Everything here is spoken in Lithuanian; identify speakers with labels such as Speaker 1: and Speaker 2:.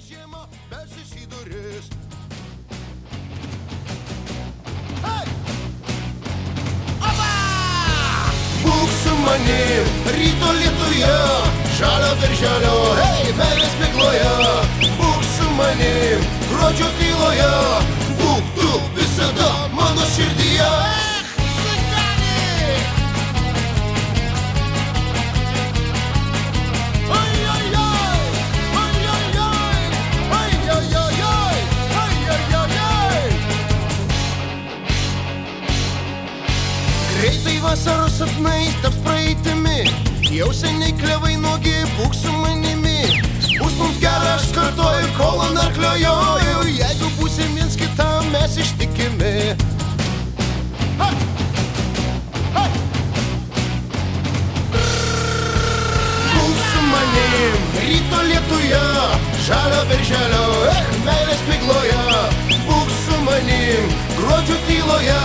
Speaker 1: žiemą belsis į duris. Būk su manim ryto lietuje, žalio darželio, meilės migloje. Būk su manim gruodžio tyloje, būk tu visada mano širdyje. Greitai vasaros sapnai taps praeitimi, jau seniai klevai nuogi, būk su manimi. Bus mums gera, aš kartoju, kol ant arklio joju, jeigu būsim viens kitam mes ištikimi. Būk su manim ryto lietuje, žalio birželio, meilės migloje. Būk su manim gruodžio tyloje,